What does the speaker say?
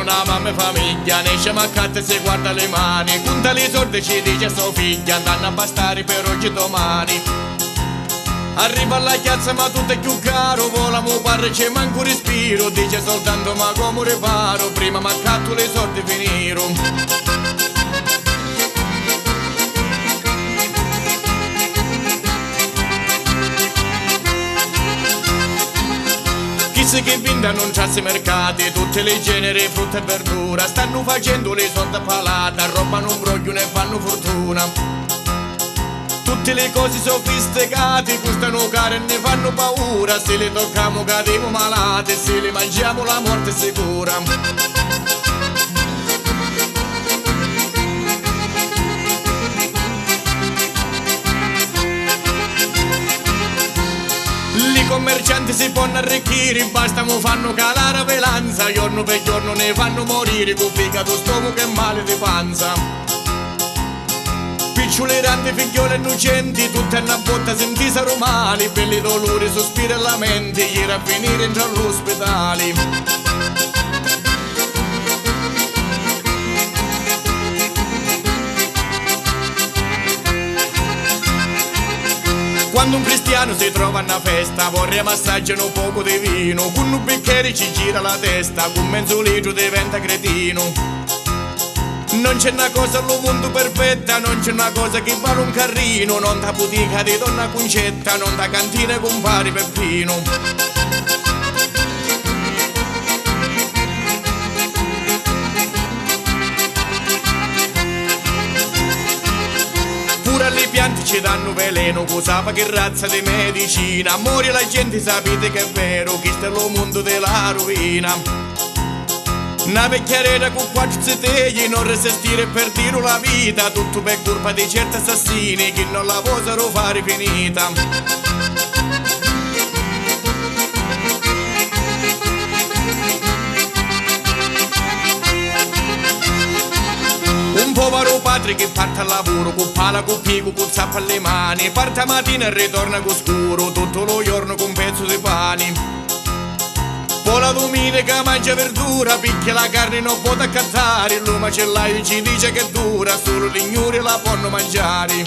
una mamma e famiglia, ne esce mancata e si guarda le mani, conta le soldi ci dice sto figlia, andranno a bastare per oggi e domani. Arriva alla chiazza ma tutto è più caro, vola mo parre c'è manco respiro, dice soltanto ma come riparo, prima ma accatto le soldi finiro. Chissà che vinta non c'ha mercati, tutte le generi, frutta e verdura, stanno facendo le soldi a palata, arrobano un broglio e fanno fortuna. Tutte le cose sofisticate costano caro e ne fanno paura, se le tocchiamo cadiamo malate, se le mangiamo la morte è sicura. I commercianti si possono arricchire, basta mo fanno calare velanza, giorno per giorno ne fanno morire, con fegato, stomaco e male di panza. Piccole rande, figliole innocenti, tutte hanno a botta sentisa romani, belli dolori, sospiri e lamenti, ieri a finire entro all'ospedale. Quando un cristiano si trova a una festa, vorrei massaggiare un poco di vino, con un bicchiere ci gira la testa, con mezzo litro diventa cretino. Non c'è una cosa al mondo perfetta, non c'è una cosa che vale un carrino, non da botica di donna Concetta, non da cantina compare Peppino. Le piante ci danno veleno, cos'apa che razza di medicina, muore la gente sapete che è vero, che sta lo mondo della rovina. Una vecchiarella con quattro zetegli non resistire per dire la vita, tutto per colpa di certi assassini che non la posero fare finita. Un povero padre che parte al lavoro, con pala, con pico, con zappa alle mani, parte a mattina e ritorna con scuro, tutto lo giorno con un pezzo di pane. Poi la domenica mangia verdura, picchia la carne non può accattare, il macellaio ci dice che dura, solo gli ignuri la possono mangiare.